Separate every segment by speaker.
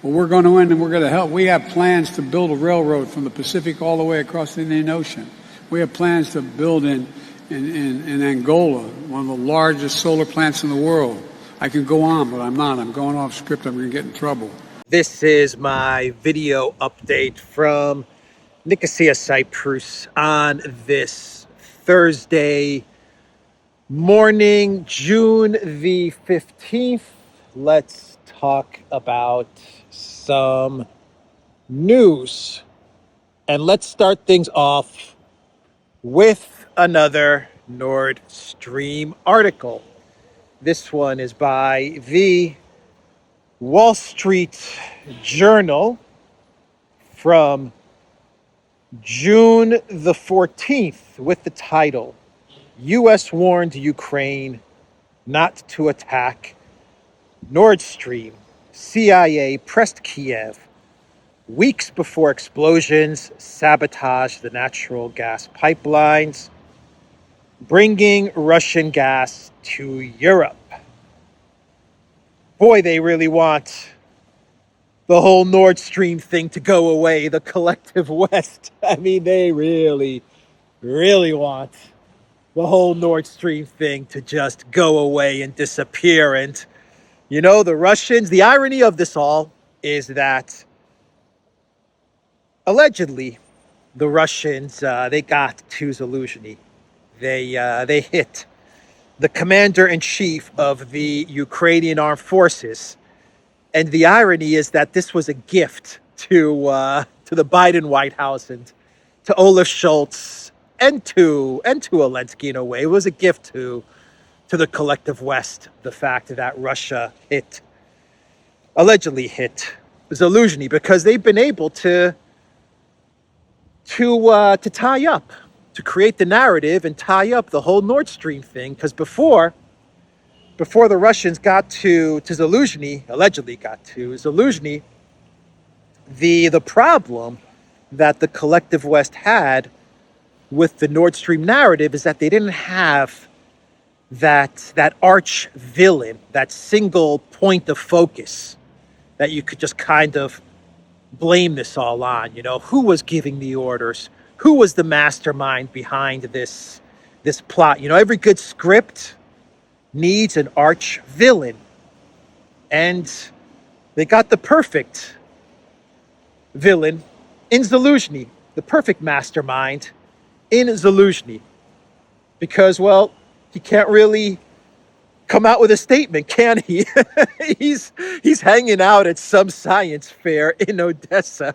Speaker 1: Well, we're going to end and we're going to help. We have plans to build a railroad from the Pacific all the way across the Indian Ocean. We have plans to build in Angola, one of the largest solar plants in the world. I can go on, but I'm not. I'm going off script. I'm going to get in trouble.
Speaker 2: This is my video update from Nicosia, Cyprus on this Thursday morning, June the 15th. Let's talk about some news. And let's start things off with another Nord Stream article. This one is by the Wall Street Journal from June the 14th with the title, U.S. warned Ukraine not to attack Nord Stream. CIA pressed Kiev weeks before explosions sabotage the natural gas pipelines, bringing Russian gas to Europe. Boy, they really want the whole Nord Stream thing to go away, the collective West. I mean, they really, really want the whole Nord Stream thing to just go away and disappear. And, you know, the Russians, the irony of this all is that allegedly the Russians, they got to Zaluzhny. They hit the commander-in-chief of the Ukrainian armed forces. And the irony is that this was a gift to the Biden White House and to Olaf Scholz and to Zelensky in a way. It was a gift to the collective West, the fact that Russia allegedly hit Zaluzhny, because they've been able to tie up, to create the narrative and tie up the whole Nord Stream thing. Because before the Russians got to Zaluzhny, allegedly got to Zaluzhny, the problem that the collective West had with the Nord Stream narrative is that they didn't have that arch villain, that single point of focus that you could just kind of blame this all on. You know, who was giving the orders? Who was the mastermind behind this plot? You know, every good script needs an arch villain, and they got the perfect villain in Zaluzhny, the perfect mastermind in Zaluzhny, because, well, he can't really come out with a statement, can he? he's hanging out at some science fair in Odessa.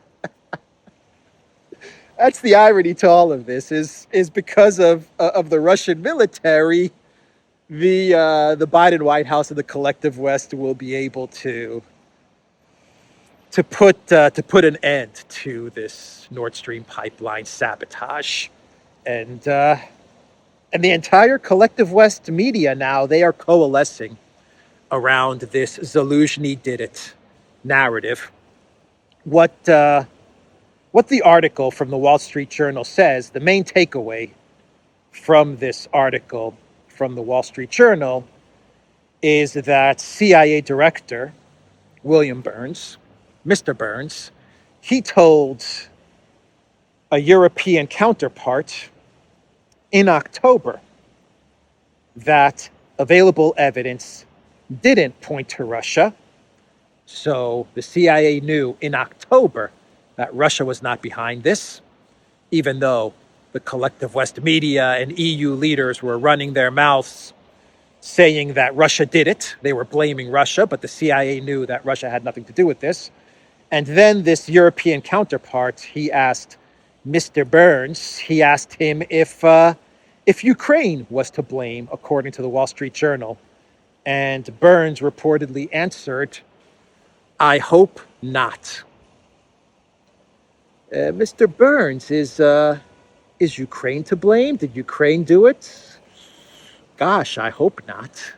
Speaker 2: That's the irony to all of this, is because of the Russian military, the Biden White House and the collective West will be able to put an end to this Nord Stream pipeline sabotage, and the entire collective West media now, they are coalescing around this Zaluzhny did it narrative. What the article from the Wall Street Journal says, the main takeaway from this article from the Wall Street Journal is that CIA Director William Burns, Mr. Burns, he told a European counterpart in October that available evidence didn't point to Russia. So the CIA knew in October that Russia was not behind this, even though the collective West media and EU leaders were running their mouths saying that Russia did it. They were blaming Russia, but the CIA knew that Russia had nothing to do with this. And then this European counterpart, he asked Mr. Burns, he asked him if Ukraine was to blame, according to the Wall Street Journal. And Burns reportedly answered, "I hope not." Mr. Burns, is Ukraine to blame? Did Ukraine do it? Gosh, I hope not.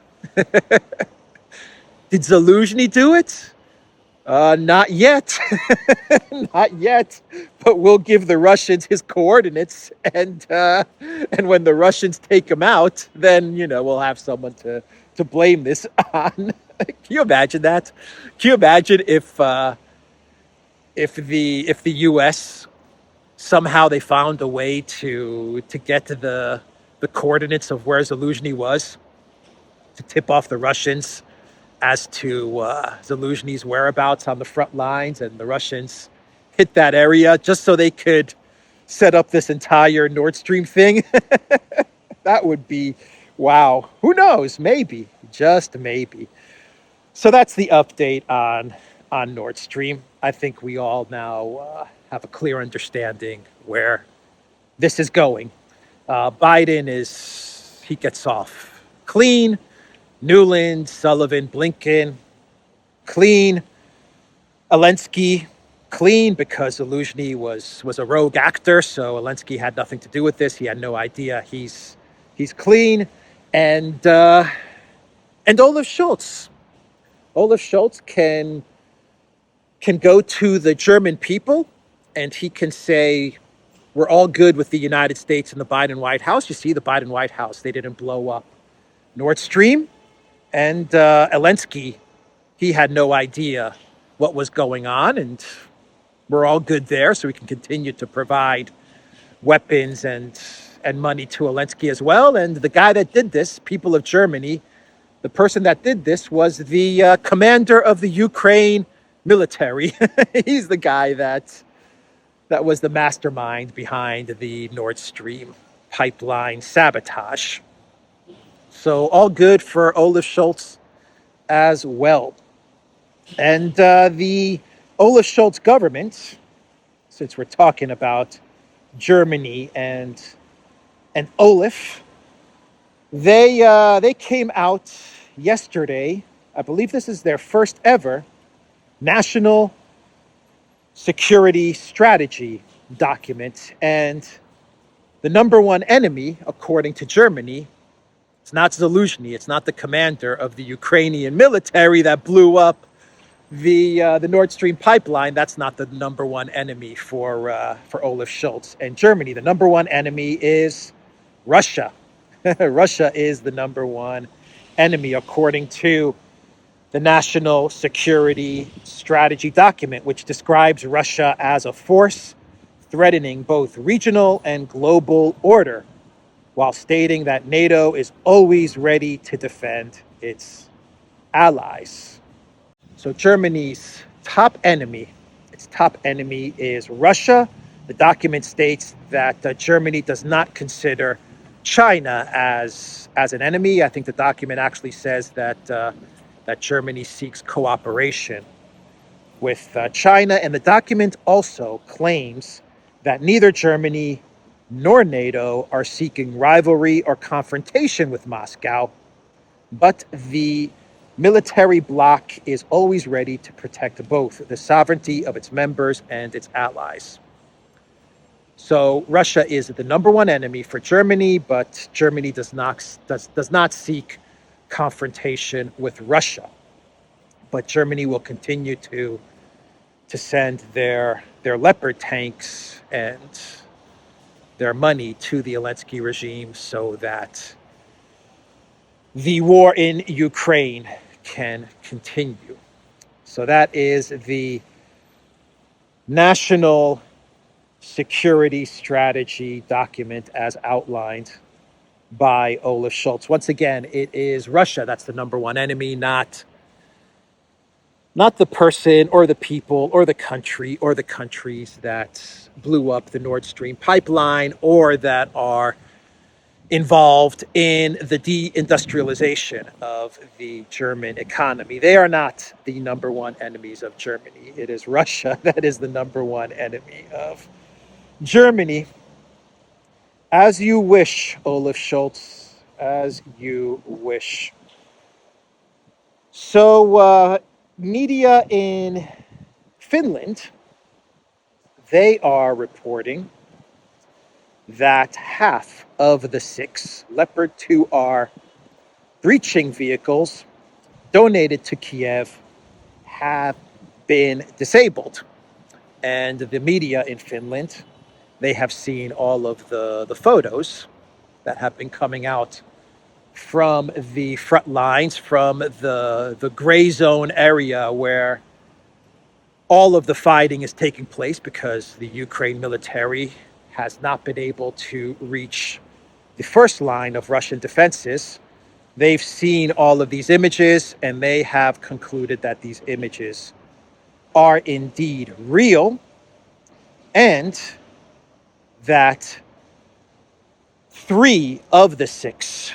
Speaker 2: Did Zaluzhny do it? Not yet. Not yet. But we'll give the Russians his coordinates, and when the Russians take him out, then, you know, we'll have someone to blame this on. Can you imagine that? Can you imagine if if the U.S. somehow they found a way to get to the coordinates of where Zaluzhny was, to tip off the Russians as to Zaluzhny's whereabouts on the front lines, and the Russians hit that area just so they could set up this entire Nord Stream thing. That would be, wow. Who knows? Maybe, just maybe. So that's the update on Nord Stream. I think we all now have a clear understanding where this is going. Biden he gets off clean. Newland, Sullivan, Blinken, clean. Zelensky, clean, because Zaluzhny was a rogue actor, so Zelensky had nothing to do with this. He had no idea. He's clean, and Olaf Scholz. Olaf Scholz can go to the German people, and he can say, we're all good with the United States and the Biden White House. You see, the Biden White House, they didn't blow up Nord Stream. And Zelensky, he had no idea what was going on, and we're all good there, so we can continue to provide weapons and money to Zelensky as well. And the guy that did this, people of Germany, the person that did this was the commander of the Ukraine military. He's the guy that was the mastermind behind the Nord Stream pipeline sabotage. So all good for Olaf Scholz as well. And the Olaf Scholz government, since we're talking about Germany and Olaf, they came out yesterday. I believe this is their first ever national security strategy document. And the number one enemy, according to Germany, it's not Zaluzhny. It's not the commander of the Ukrainian military that blew up the Nord Stream pipeline. That's not the number one enemy for Olaf Scholz and Germany. The number one enemy is Russia. Russia is the number one enemy, according to the National Security Strategy document, which describes Russia as a force threatening both regional and global order, while stating that NATO is always ready to defend its allies. So Germany's top enemy is Russia. The document states that Germany does not consider China as an enemy. I think the document actually says that Germany seeks cooperation with China, and the document also claims that neither Germany nor NATO are seeking rivalry or confrontation with Moscow, but the military bloc is always ready to protect both the sovereignty of its members and its allies. So Russia is the number one enemy for Germany, but Germany does not seek confrontation with Russia. But Germany will continue to send their Leopard tanks and their money to the Zelensky regime so that the war in Ukraine can continue. So that is the National Security Strategy document as outlined by Olaf Scholz. Once again, it is Russia that's the number one enemy, not the person or the people or the country or the countries that blew up the Nord Stream pipeline or that are involved in the deindustrialization of the German economy. They are not the number one enemies of Germany. It is Russia that is the number one enemy of Germany. As you wish, Olaf Scholz, as you wish. So, media in Finland, they are reporting that half of the 6 Leopard 2R breaching vehicles donated to Kiev have been disabled. And the media in Finland, they have seen all of the photos that have been coming out from the front lines, from the gray zone area where All of the fighting is taking place because the Ukraine military has not been able to reach the first line of Russian defenses. They've seen all of these images and they have concluded that these images are indeed real and that 3 of the 6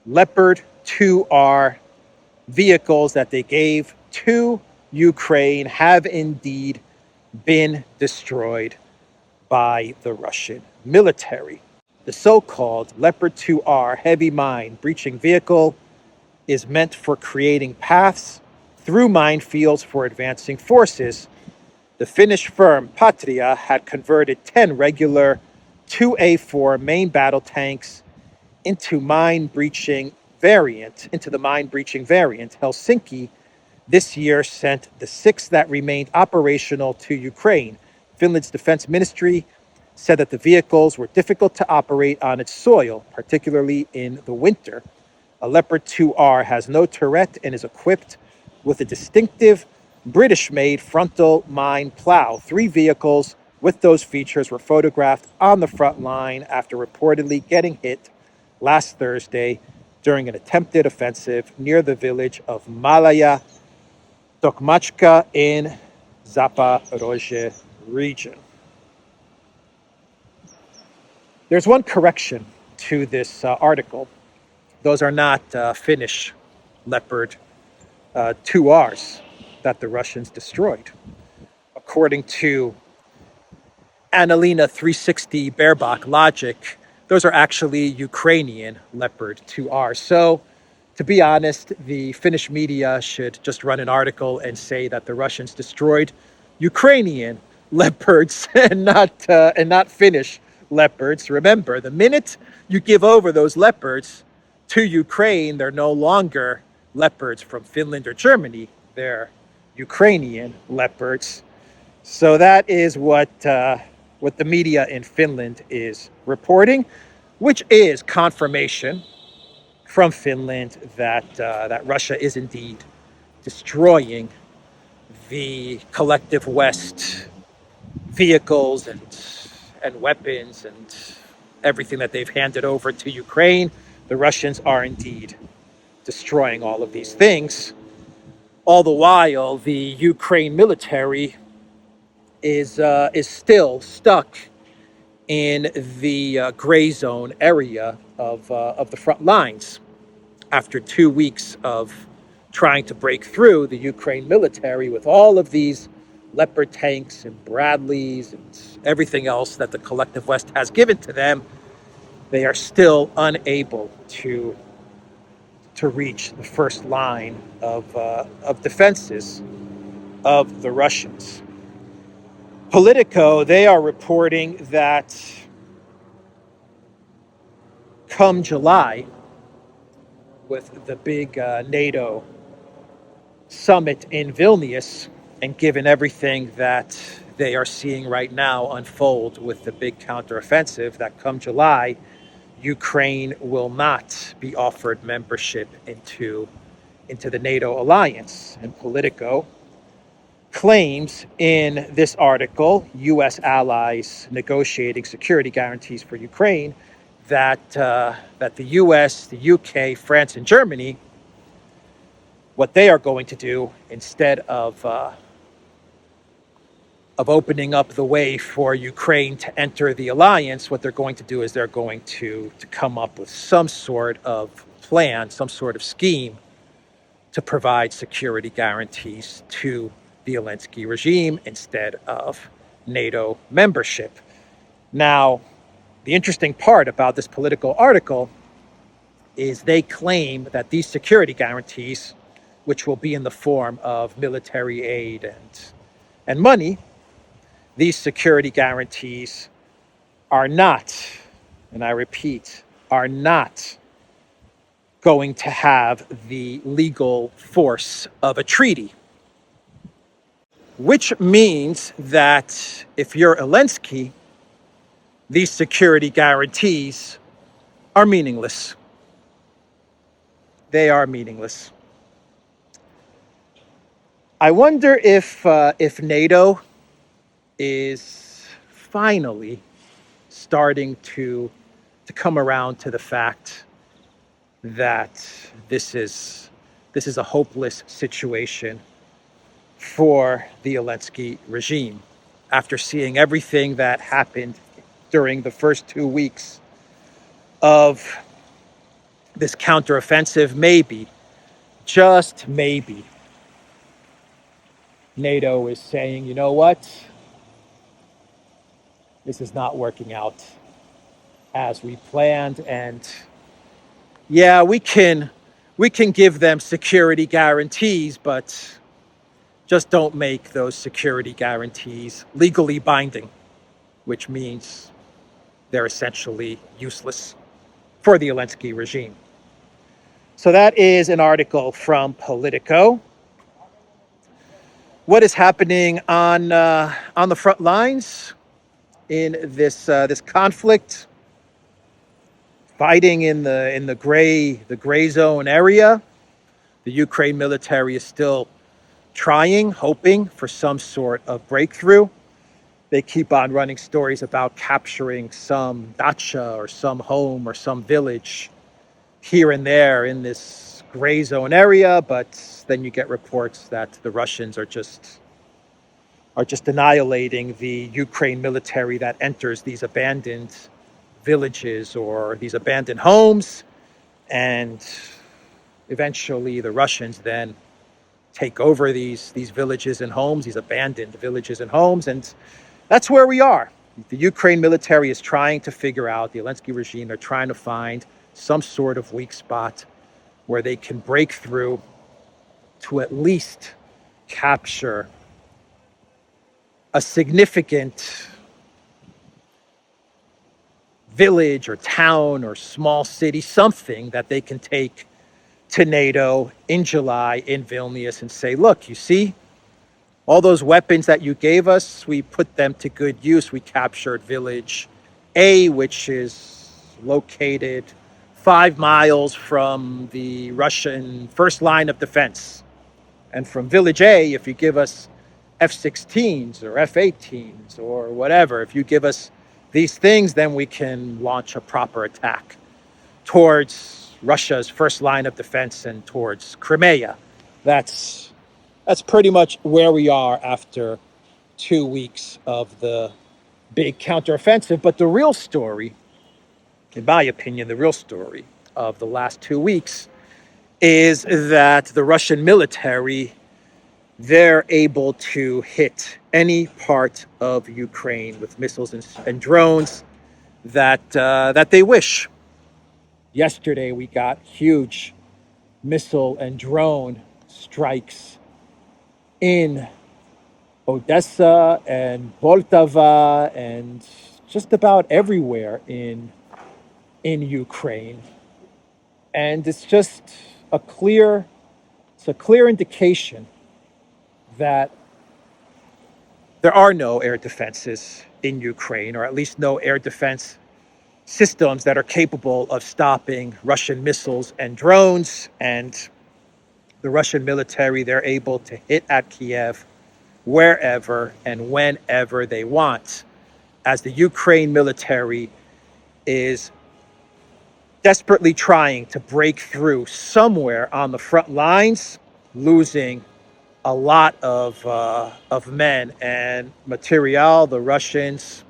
Speaker 2: Leopard 2R vehicles that they gave to Ukraine have indeed been destroyed by the Russian military. The so-called Leopard 2R heavy mine breaching vehicle is meant for creating paths through minefields for advancing forces. The Finnish firm Patria had converted 10 regular 2A4 main battle tanks into the mine breaching variant. Helsinki this year sent the 6 that remained operational to Ukraine. Finland's defense ministry said that the vehicles were difficult to operate on its soil, particularly in the winter. A Leopard 2R has no turret and is equipped with a distinctive British-made frontal mine plow. 3 vehicles with those features were photographed on the front line after reportedly getting hit last Thursday during an attempted offensive near the village of Malaya Tokmachka in Zaporozhye region. There's one correction to this article. Those are not Finnish Leopard 2Rs that the Russians destroyed. According to Annalena 360 Baerbock logic, those are actually Ukrainian Leopard 2Rs. So, to be honest, the Finnish media should just run an article and say that the Russians destroyed Ukrainian Leopards and not Finnish Leopards. Remember, the minute you give over those Leopards to Ukraine, they're no longer Leopards from Finland or Germany. They're Ukrainian Leopards. So that is what the media in Finland is reporting, which is confirmation from Finland that Russia is indeed destroying the collective West vehicles and weapons and everything that they've handed over to Ukraine. The Russians are indeed destroying all of these things. All the while, the Ukraine military is still stuck in the gray zone area of the front lines. After 2 weeks of trying to break through, the Ukraine military, with all of these Leopard tanks and Bradleys and everything else that the collective West has given to them, they are still unable to reach the first line of defenses of the Russians. Politico, they are reporting that come July, with the big NATO summit in Vilnius, and given everything that they are seeing right now unfold with the big counteroffensive, that come July, Ukraine will not be offered membership into the NATO alliance. And Politico claims in this article, U.S. allies negotiating security guarantees for Ukraine, that the U.S., the U.K., France, and Germany, what they are going to do instead of opening up the way for Ukraine to enter the alliance, what they're going to do is they're going to come up with some sort of plan, some sort of scheme to provide security guarantees to the Zelensky regime instead of NATO membership. Now, the interesting part about this Political article is they claim that these security guarantees, which will be in the form of military aid and money, these security guarantees are not, and I repeat, are not going to have the legal force of a treaty. Which means that if you're Zelensky, these security guarantees are meaningless. They are meaningless. I wonder if NATO is finally starting to come around to the fact that this is a hopeless situation for the Zelensky regime after seeing everything that happened during the first 2 weeks of this counteroffensive. Maybe, just maybe, NATO is saying, you know what? This is not working out as we planned, and yeah, we can give them security guarantees, but just don't make those security guarantees legally binding, which means they're essentially useless for the Zelensky regime. So that is an article from Politico. What is happening on the front lines in this conflict? Fighting in the gray zone area. The Ukraine military is still trying, hoping for some sort of breakthrough. They keep on running stories about capturing some dacha or some home or some village here and there in this gray zone area, but then you get reports that the Russians are just annihilating the Ukraine military that enters these abandoned villages or these abandoned homes, and eventually the Russians then take over these villages and homes, these abandoned villages and homes, and that's where we are. The Ukraine military is trying to figure out, the Zelensky regime, they're trying to find some sort of weak spot where they can break through to at least capture a significant village or town or small city, something that they can take to NATO in July in Vilnius and say, look, you see, all those weapons that you gave us, we put them to good use. We captured village A, which is located 5 miles from the Russian first line of defense. And from village A, if you give us F-16s or F-18s or whatever, if you give us these things, then we can launch a proper attack towards Russia's first line of defense and towards Crimea. That's pretty much where we are after 2 weeks of the big counteroffensive. But the real story, in my opinion, the real story of the last 2 weeks is that the Russian military, they're able to hit any part of Ukraine with missiles and drones that they wish. Yesterday, we got huge missile and drone strikes in Odessa and Poltava and just about everywhere in Ukraine. And it's just a clear indication that there are no air defenses in Ukraine, or at least no air defense systems that are capable of stopping Russian missiles and drones. And the Russian military, they're able to hit at Kiev wherever and whenever they want, as the Ukraine military is desperately trying to break through somewhere on the front lines, losing a lot of men and material. The Russians,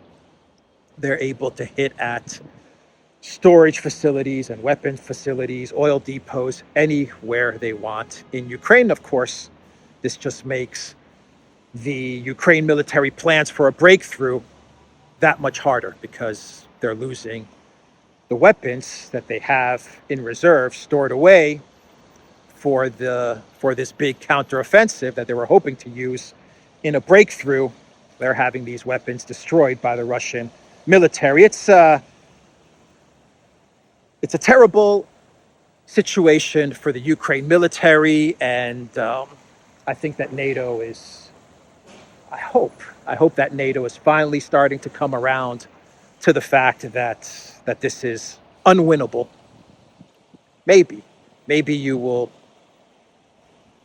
Speaker 2: they're able to hit at storage facilities and weapons facilities, oil depots, anywhere they want in Ukraine. Of course, this just makes the Ukraine military plans for a breakthrough that much harder, because they're losing the weapons that they have in reserve stored away for this big counteroffensive that they were hoping to use in a breakthrough. They're having these weapons destroyed by the Russian military. It's a terrible situation for the Ukraine military, and I think that NATO is, I hope that NATO is finally starting to come around to the fact that this is unwinnable. Maybe you will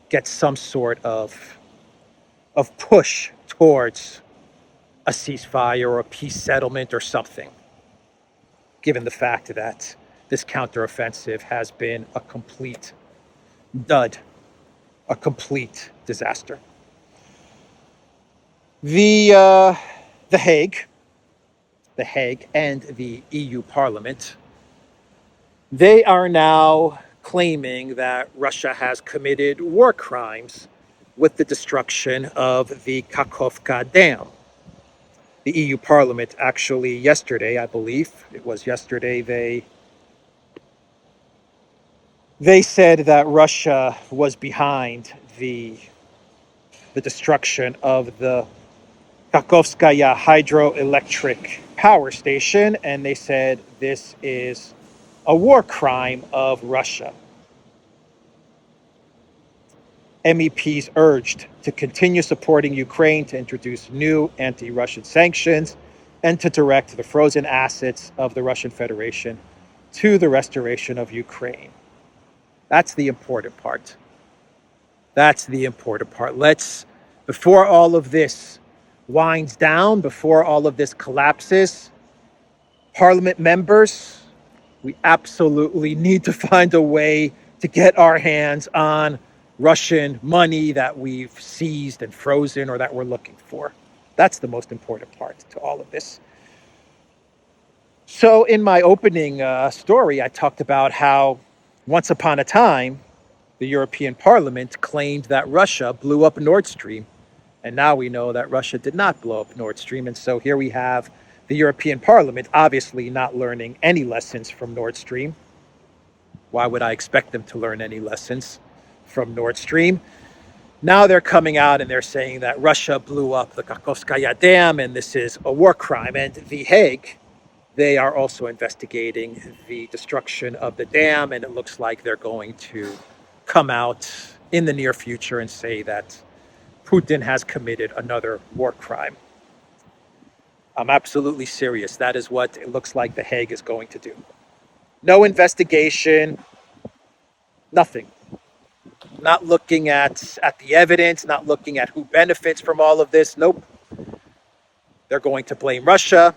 Speaker 2: get some sort of of push towards a ceasefire or a peace settlement or something, given the fact that this counteroffensive has been a complete dud, a complete disaster. The Hague and the EU Parliament, they are now claiming that Russia has committed war crimes with the destruction of the Kakhovka Dam. The EU Parliament actually yesterday, I believe it was yesterday, they said that Russia was behind the destruction of the Kakhovskaya hydroelectric power station, and they said this is a war crime of Russia. MEPs urged to continue supporting Ukraine to introduce new anti-Russian sanctions and to direct the frozen assets of the Russian Federation to the restoration of Ukraine. That's the important part. That's the important part. Before all of this winds down, before all of this collapses, Parliament members, we absolutely need to find a way to get our hands on Russian money that we've seized and frozen or that we're looking for. That's the most important part to all of this. So in my opening story, I talked about how once upon a time, the European Parliament claimed that Russia blew up Nord Stream. And now we know that Russia did not blow up Nord Stream. And so here we have the European Parliament obviously not learning any lessons from Nord Stream. Why would I expect them to learn any lessons from Nord Stream? Now they're coming out and they're saying that Russia blew up the Kakhovskaya Dam and this is a war crime. And The Hague, they are also investigating the destruction of the dam, and it looks like they're going to come out in the near future and say that Putin has committed another war crime. I'm absolutely serious. That is what it looks like The Hague is going to do. No investigation, nothing. Not looking at the evidence, not looking at who benefits from all of this. Nope. They're going to blame Russia.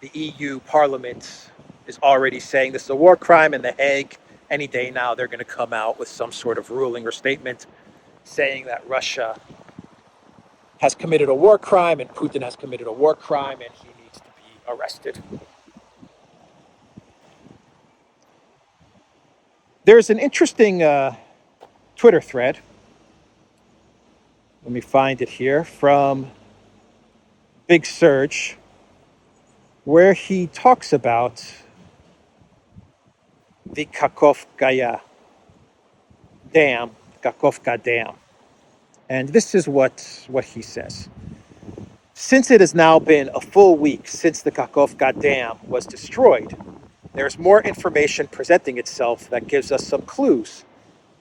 Speaker 2: The EU Parliament is already saying this is a war crime, and The Hague, any day now, they're going to come out with some sort of ruling or statement saying that Russia has committed a war crime and Putin has committed a war crime and he needs to be arrested. There's an interesting Twitter thread. Let me find it here from Big Surge, where he talks about the Kakhovka Dam. And this is what he says. Since it has now been a full week since the Kakhovka Dam was destroyed, there's more information presenting itself that gives us some clues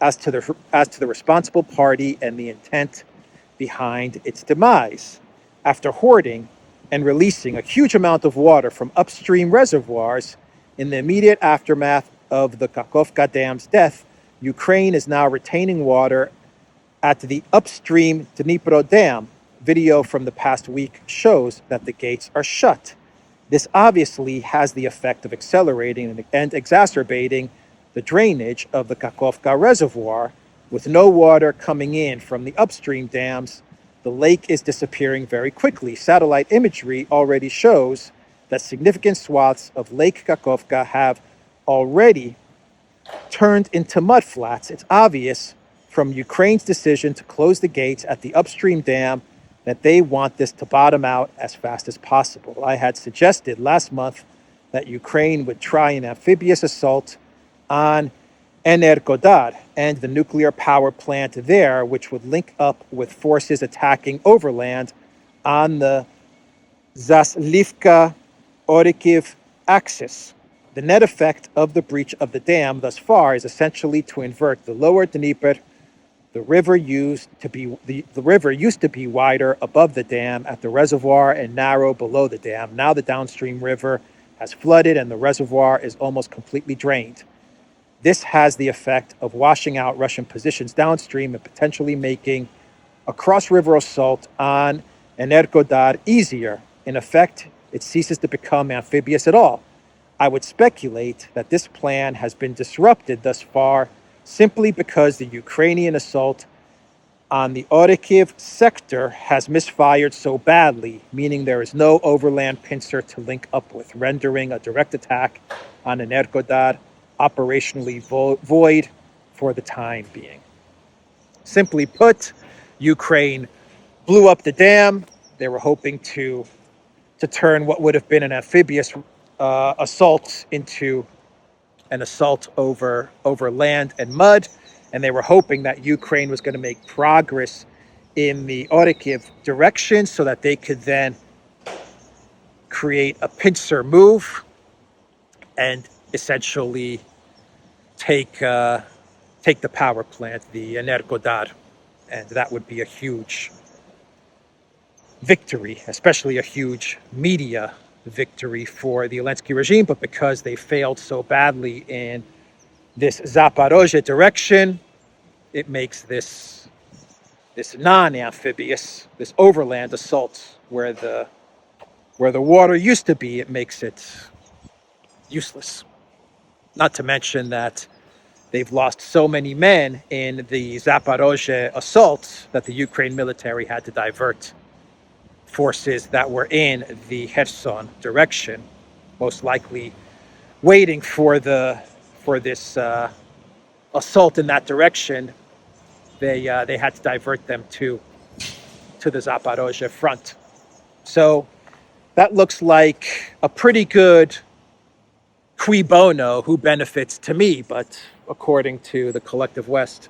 Speaker 2: as to the responsible party and the intent behind its demise. After hoarding and releasing a huge amount of water from upstream reservoirs in the immediate aftermath of the Kakhovka Dam's death, Ukraine is now retaining water at the upstream Dnipro Dam. Video from the past week shows that the gates are shut. This obviously has the effect of accelerating and exacerbating the drainage of the Kakhovka reservoir. With no water coming in from the upstream dams, the lake is disappearing very quickly. Satellite imagery already shows that significant swaths of Lake Kakhovka have already turned into mudflats. It's obvious from Ukraine's decision to close the gates at the upstream dam that they want this to bottom out as fast as possible. I had suggested last month that Ukraine would try an amphibious assault on Energodar and the nuclear power plant there, which would link up with forces attacking overland on the Zaslivka-Orikhiv axis. The net effect of the breach of the dam thus far is essentially to invert the lower Dnieper. The river used to be wider above the dam at the reservoir and narrow below the dam. Now the downstream river has flooded and the reservoir is almost completely drained. This has the effect of washing out Russian positions downstream and potentially making a cross-river assault on Energodar easier. In effect, it ceases to become amphibious at all. I would speculate that this plan has been disrupted thus far simply because the Ukrainian assault on the Orikhiv sector has misfired so badly, meaning there is no overland pincer to link up with, rendering a direct attack on Energodar operationally void for the time being. Simply put, Ukraine blew up the dam. They were hoping to turn what would have been an amphibious assault into an assault over land and mud, and they were hoping that Ukraine was going to make progress in the Orikhiv direction so that they could then create a pincer move and essentially take the power plant, the Energodar, and that would be a huge victory, especially a huge media victory for the Zelensky regime. But because they failed so badly in this Zaporozhye direction, it makes this non-amphibious, this overland assault where the water used to be, it makes it useless. Not to mention that they've lost so many men in the Zaporozhye assault that the Ukraine military had to divert forces that were in the Kherson direction, most likely waiting for this assault in that direction. They had to divert them to the Zaporozhye front. So that looks like a pretty good cui bono, who benefits to me, but according to the collective West,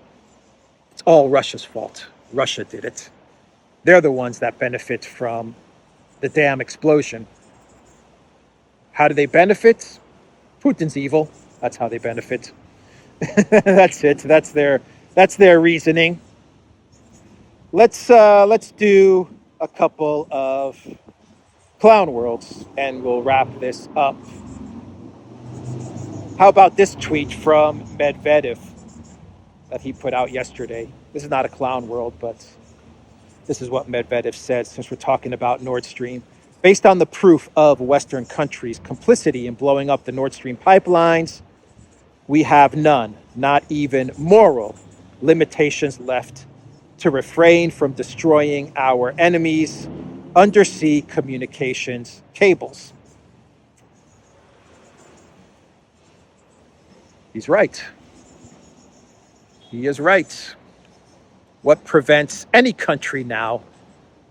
Speaker 2: it's all Russia's fault. Russia did it. They're the ones that benefit from the dam explosion. How do they benefit? Putin's evil. That's how they benefit. That's it. That's their reasoning. Let's do a couple of clown worlds and we'll wrap this up. How about this tweet from Medvedev that he put out yesterday? This is not a clown world, but this is what Medvedev said, since we're talking about Nord Stream. Based on the proof of Western countries' complicity in blowing up the Nord Stream pipelines, we have none, not even moral, limitations left to refrain from destroying our enemies' undersea communications cables. He's right. He is right. What prevents any country now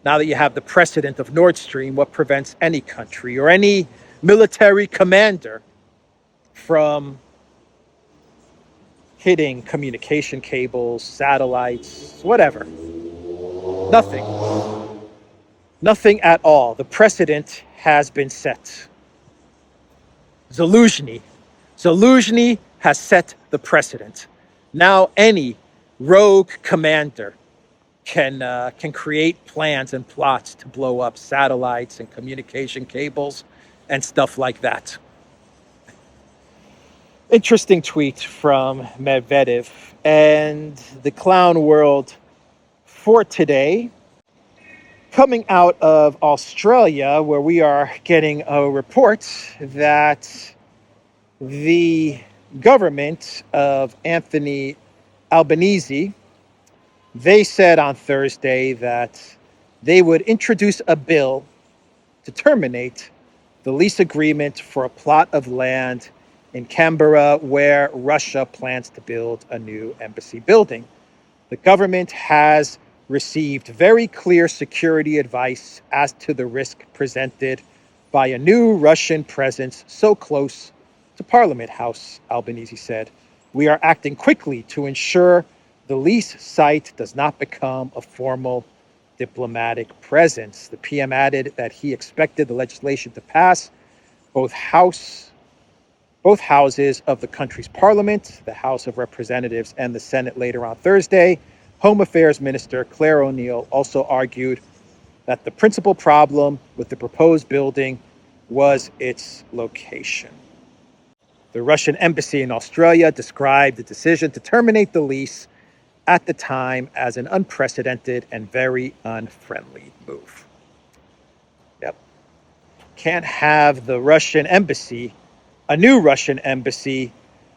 Speaker 2: that you have the precedent of Nord Stream, what prevents any country or any military commander from hitting communication cables, satellites, whatever? Nothing. Nothing at all. The precedent has been set. Zaluzhny has set the precedent. Now any rogue commander can create plans and plots to blow up satellites and communication cables and stuff like that. Interesting tweet from Medvedev. And the clown world for today, coming out of Australia, where we are getting a report that the government of Anthony Albanese, they said on Thursday that they would introduce a bill to terminate the lease agreement for a plot of land in Canberra where Russia plans to build a new embassy building. The government has received very clear security advice as to the risk presented by a new Russian presence so close to Parliament House, Albanese said. We are acting quickly to ensure the lease site does not become a formal diplomatic presence. The PM added that he expected the legislation to pass both houses of the country's parliament, the House of Representatives and the Senate later on Thursday. Home Affairs Minister Claire O'Neill also argued that the principal problem with the proposed building was its location. The Russian embassy in Australia described the decision to terminate the lease at the time as an unprecedented and very unfriendly move. Yep. Can't have the Russian embassy, a new Russian embassy,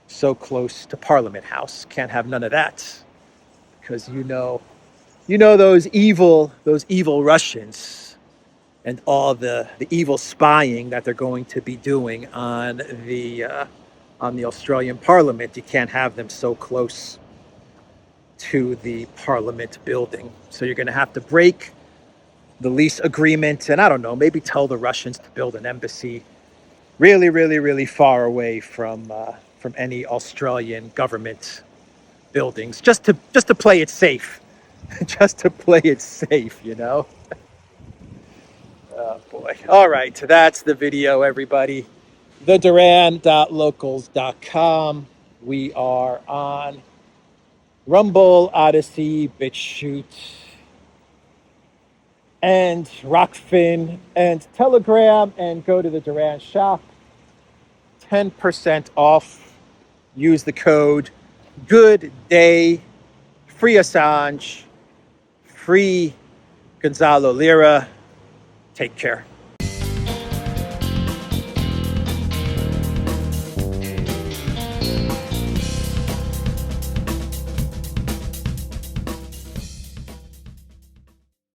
Speaker 2: so close to Parliament House. Can't have none of that, because those evil Russians and all the evil spying that they're going to be doing on the Australian Parliament. You can't have them so close to the Parliament building. So you're going to have to break the lease agreement, and I don't know, maybe tell the Russians to build an embassy really, really, really far away from any Australian government buildings, just to play it safe, just to play it safe, Oh boy! All right, that's the video, everybody. TheDuran.locals.com. We are on Rumble, ODYSEE, BitChute, and Rockfin, and Telegram, and go to the Duran shop. 10% off. Use the code Good Day. Free Assange. Free Gonzalo Lira. Take care.